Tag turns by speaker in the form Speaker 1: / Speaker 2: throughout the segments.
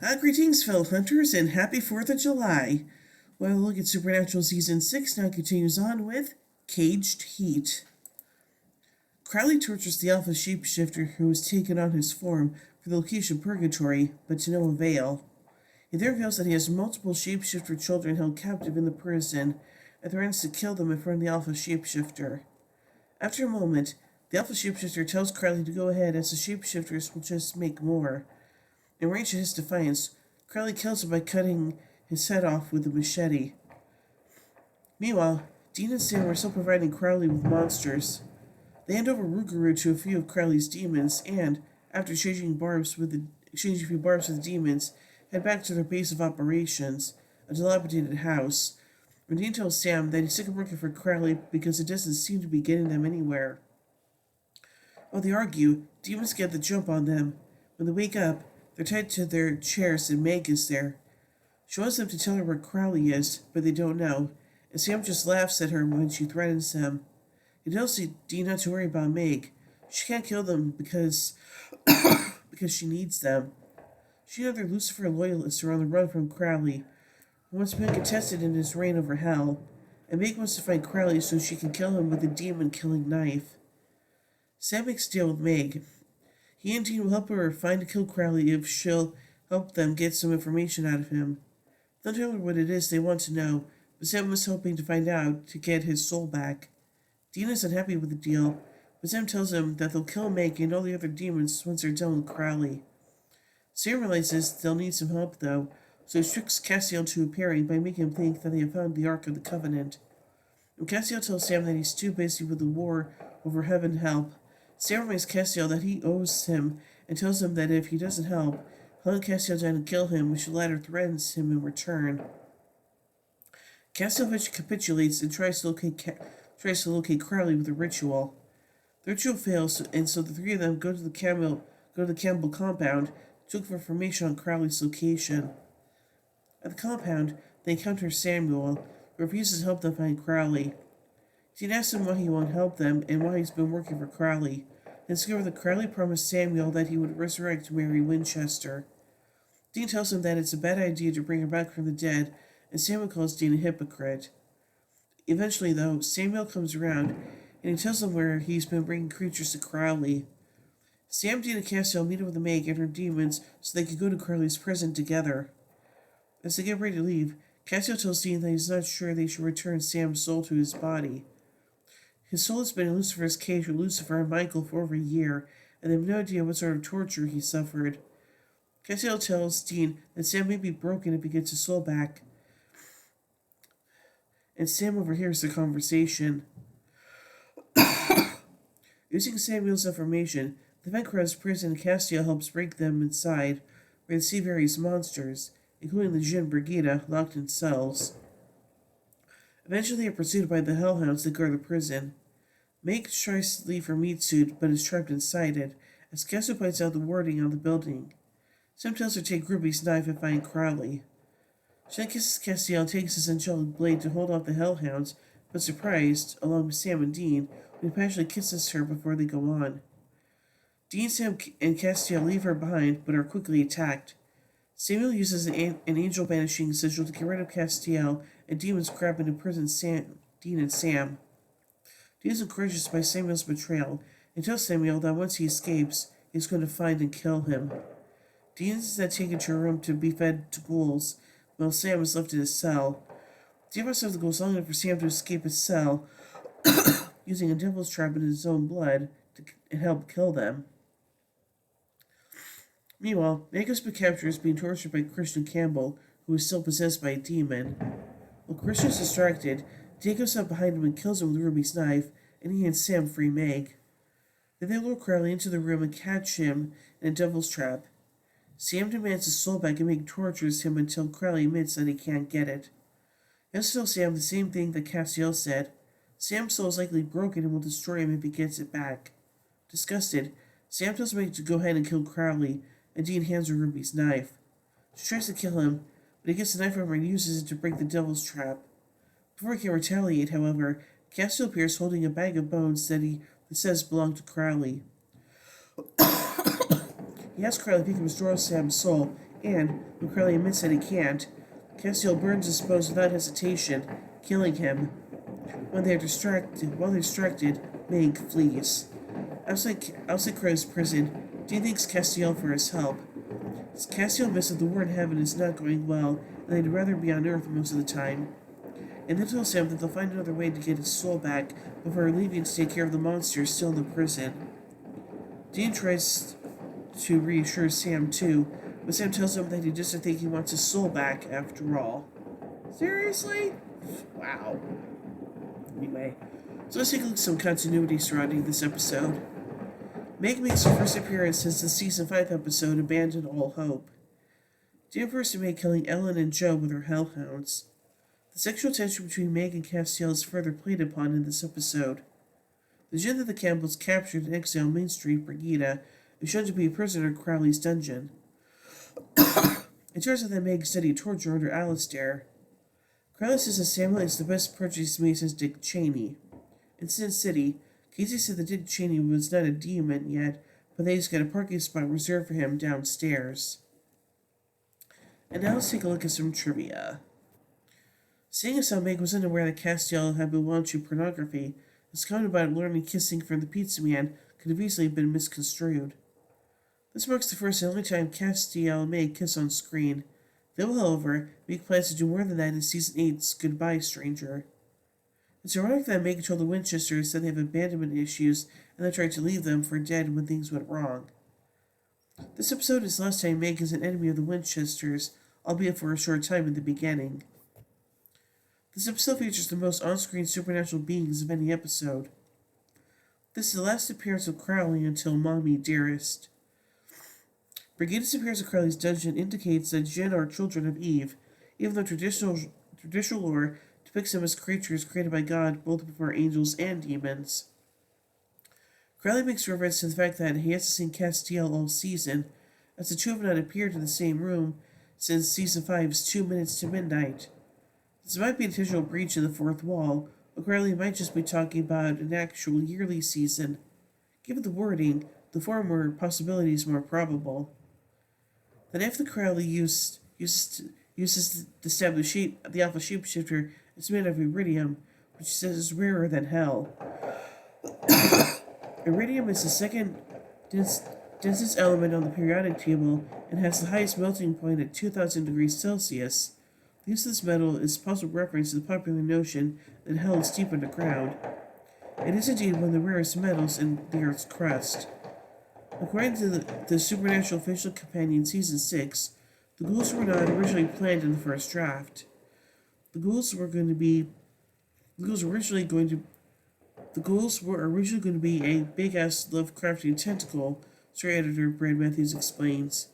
Speaker 1: Greetings, fellow hunters, and happy 4th of July. Well, look at Supernatural Season 6 now continues on with Caged Heat. Crowley tortures the alpha shapeshifter who has taken on his form for the location Purgatory, but to no avail. He then reveals that he has multiple shapeshifter children held captive in the prison and threatens to kill them in front of the alpha shapeshifter. After a moment, the alpha shapeshifter tells Crowley to go ahead as the shapeshifters will just make more. In rage at his defiance, Crowley kills him by cutting his head off with a machete. Meanwhile, Dean and Sam are still providing Crowley with monsters. They hand over Rougarou to a few of Crowley's demons and, after exchanging a few barbs with the demons, head back to their base of operations, a dilapidated house, where Dean tells Sam that he's sick of working for Crowley because it doesn't seem to be getting them anywhere. While they argue, demons get the jump on them. When they wake up, they're tied to their chairs and Meg is there. She wants them to tell her where Crowley is, but they don't know, and Sam just laughs at her when she threatens them. He tells Dean not to worry about Meg. She can't kill them because she needs them. She and other Lucifer loyalists are on the run from Crowley, who once been contested in his reign over hell, and Meg wants to find Crowley so she can kill him with a demon-killing knife. Sam makes a deal with Meg. He and Dean will help her find and kill Crowley if she'll help them get some information out of him. They'll tell her what it is they want to know, but Sam is hoping to find out to get his soul back. Dean is unhappy with the deal, but Sam tells him that they'll kill Meg and all the other demons once they're done with Crowley. Sam realizes they'll need some help, though, so he tricks Castiel into appearing by making him think that they have found the Ark of the Covenant. When Castiel tells Sam that he's too busy with the war over heaven help, Sam reminds Castiel that he owes him and tells him that if he doesn't help, he'll hunt Castiel down and kill him, which the latter threatens him in return. Castiel eventually capitulates and tries to locate Crowley with a ritual. The ritual fails, and so the three of them go to the Campbell compound to look for information on Crowley's location. At the compound, they encounter Samuel, who refuses to help them find Crowley. Dean asks him why he won't help them and why he's been working for Crowley, and discover that Crowley promised Samuel that he would resurrect Mary Winchester. Dean tells him that it's a bad idea to bring her back from the dead, and Samuel calls Dean a hypocrite. Eventually, though, Samuel comes around, and he tells him where he's been bringing creatures to Crowley. Sam, Dean, and Castiel meet up with Meg and her demons so they can go to Crowley's prison together. As they get ready to leave, Castiel tells Dean that he's not sure they should return Sam's soul to his body. His soul has been in Lucifer's cage with Lucifer and Michael for over a year, and they have no idea what sort of torture he suffered. Castiel tells Dean that Sam may be broken if he gets his soul back, and Sam overhears the conversation. Using Samuel's information, the Vecrez prison Castiel helps break them inside, where they see various monsters, including the Jinn Brigida, locked in cells. Eventually they are pursued by the Hellhounds that guard the prison. Meg tries to leave her meat suit, but is trapped inside it, as Castiel points out the wording on the building. Sam tells her to take Ruby's knife and find Crowley. She then kisses Castiel and takes his angelic blade to hold off the Hellhounds, but surprised, along with Sam and Dean, when he passionately kisses her before they go on. Dean, Sam, and Castiel leave her behind, but are quickly attacked. Samuel uses an angel banishing sigil to get rid of Castiel, and demons grab and imprison Dean and Sam. Dean is encouraged by Samuel's betrayal, and tells Samuel that once he escapes, he's going to find and kill him. Dean is then taken to a room to be fed to ghouls, while Sam is left in his cell. Dean must have the ghouls long enough for Sam to escape his cell, using a devil's trap in his own blood to help kill them. Meanwhile, Meg has been captured as being tortured by Christian Campbell, who is still possessed by a demon. While Christian is distracted, Dean goes up behind him and kills him with Ruby's knife, and he and Sam free Meg. They then lure Crowley into the room and catch him in a devil's trap. Sam demands his soul back and Meg tortures him until Crowley admits that he can't get it. He also tells Sam the same thing that Castiel said. Sam's soul is likely broken and will destroy him if he gets it back. Disgusted, Sam tells Meg to go ahead and kill Crowley, and Dean hands her Ruby's knife. She tries to kill him, but he gets the knife from her and uses it to break the devil's trap. Before he can retaliate, however, Castiel appears holding a bag of bones that says belong to Crowley. He asks Crowley if he can restore Sam's soul, and, when Crowley admits that he can't, Castiel burns his foes without hesitation, killing him. While they're distracted, Meg flees. Outside Crow's prison, Dean thanks Castiel for his help. Castiel admits that the war in heaven is not going well, and they'd rather be on Earth most of the time. And then tells Sam that they'll find another way to get his soul back before leaving to take care of the monsters still in the prison. Dean tries to reassure Sam too, but Sam tells him that he doesn't think he wants his soul back after all. Seriously? Wow. Anyway, so let's take a look at some continuity surrounding this episode. Meg makes her first appearance since the Season 5 episode Abandon All Hope. Dean first Meg killing Ellen and Joe with her hellhounds. The sexual tension between Meg and Castiel is further played upon in this episode. The gin that the Campbells captured and exiled Main Street, Brigida, is shown to be a prisoner in Crowley's dungeon. It turns out that Meg studied torture under Alistair. Crowley says that Samuel is the best purchase he's made since Dick Cheney. In Sin City, Casey said that Dick Cheney was not a demon yet, but they just got a parking spot reserved for him downstairs. And now let's take a look at some trivia. Seeing as how Meg was unaware that Castiel had been watching pornography, his comment about learning kissing from the pizza man could have easily been misconstrued. This marks the first and only time Castiel and Meg kiss on screen. Though, however, Meg plans to do more than that in Season 8's Goodbye, Stranger. It's ironic that Meg told the Winchesters that they have abandonment issues and they tried to leave them for dead when things went wrong. This episode is the last time Meg is an enemy of the Winchesters, albeit for a short time in the beginning. This episode features the most on-screen supernatural beings of any episode. This is the last appearance of Crowley until Mommy Dearest. Brigida's appearance in Crowley's dungeon indicates that Jinn are children of Eve, even though traditional lore depicts them as creatures created by God both before angels and demons. Crowley makes reference to the fact that he hasn't seen Castiel all season, as the two have not appeared in the same room since Season 5's 2 Minutes to Midnight. This might be an intentional breach of the fourth wall, or Crowley might just be talking about an actual yearly season. Given the wording, the former possibility is more probable. The knife that Crowley uses to stab the Alpha Shapeshifter is made of iridium, which he says is rarer than hell. Iridium is the second densest element on the periodic table and has the highest melting point at 2,000 degrees Celsius. The use of this metal is a possible reference to the popular notion that hell is deep underground. It is indeed one of the rarest metals in the Earth's crust. According to the Supernatural Official Companion Season 6, the ghouls were not originally planned in the first draft. The ghouls were originally going to be a big-ass Lovecraftian tentacle, story editor Brad Matthews explains.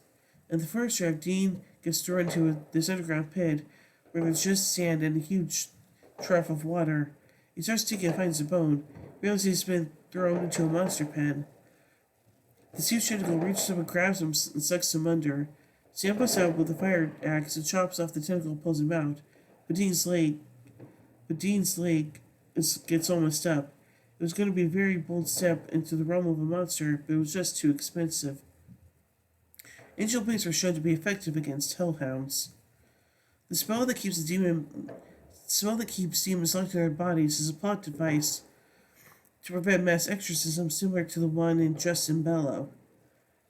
Speaker 1: In the first draft, Dean gets thrown into this underground pit where there's just sand and a huge trough of water. He starts digging and finds a bone, realizes he's been thrown into a monster pen. The huge tentacle reaches up and grabs him and sucks him under. Sam busts out with a fire axe and chops off the tentacle and pulls him out, but Dean's leg gets all messed up. It was going to be a very bold step into the realm of a monster, but it was just too expensive. Angel blades are shown to be effective against hellhounds. The spell that keeps demons locked in their bodies is a plot device to prevent mass exorcism similar to the one in Justin Bellow.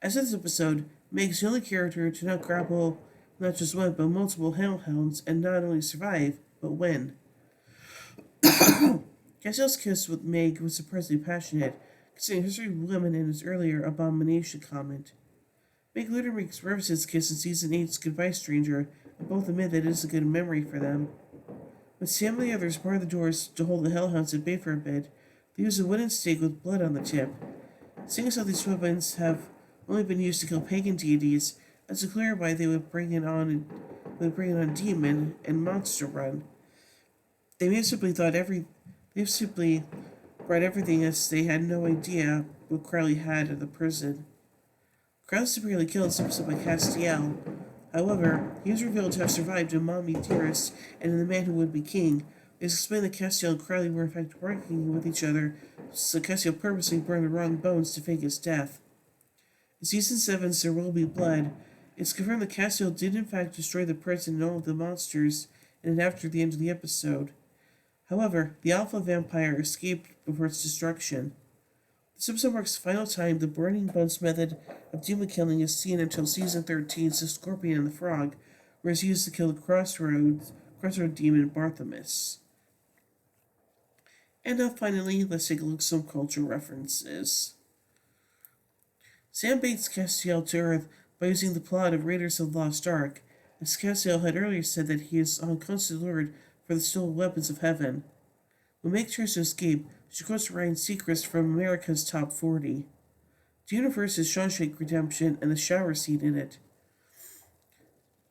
Speaker 1: As in this episode, Meg is the only character to not grapple not just one but multiple hellhounds and not only survive, but win. Castiel's kiss with Meg was surprisingly passionate, considering history of women in his earlier abomination comment. Meg later makes references to kiss in Season 8's Goodbye Stranger, and both admit that it is a good memory for them. When Sam and the others bar the doors to hold the hellhounds at bay for a bit, they use a wooden stake with blood on the tip. Seeing as how these weapons have only been used to kill pagan deities, that's clear why they would bring it on Demon and Monster Run. They may have simply brought everything as they had no idea what Crowley had in the prison. Crowley is severely killed in this episode by Castiel. However, he is revealed to have survived in Mommy Dearest and in The Man Who Would Be King. It is explained that Castiel and Crowley were in fact working with each other, so Castiel purposely burned the wrong bones to fake his death. In Season 7's There Will Be Blood, It's confirmed that Castiel did in fact destroy the president and all of the monsters after the end of the episode. However, the alpha vampire escaped before its destruction. This episode marks the final time the Burning Buds method of demon killing is seen until season 13's The Scorpion and the Frog, where it's used to kill the crossroad demon Barthamus. And now finally, let's take a look at some cultural references. Sam Bates Castiel to Earth by using the plot of Raiders of the Lost Ark, as Castiel had earlier said that he is on constant alert for the stolen weapons of heaven. When Meg tries to escape, she quotes Ryan Seacrest from America's Top 40. The universe is Shawshank Redemption and the shower scene in it.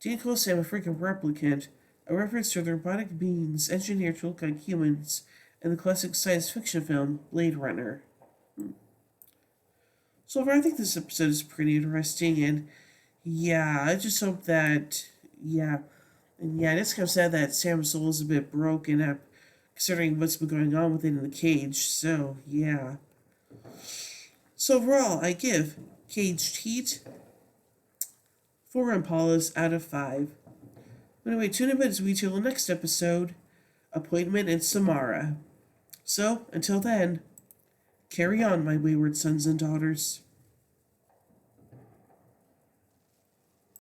Speaker 1: Dean calls Sam a freaking replicant, a reference to the robotic beings engineered to look like humans in the classic science fiction film Blade Runner. So far, I think this episode is pretty interesting, and I just hope that, it's kind of sad that Sam's soul is a bit broken up, considering what's been going on with it in the cage, so, yeah. So overall, I give Caged Heat 4 Impalas out of 5. Anyway, tune in as we till the next episode, Appointment in Samara. So, until then, carry on, my wayward sons and daughters.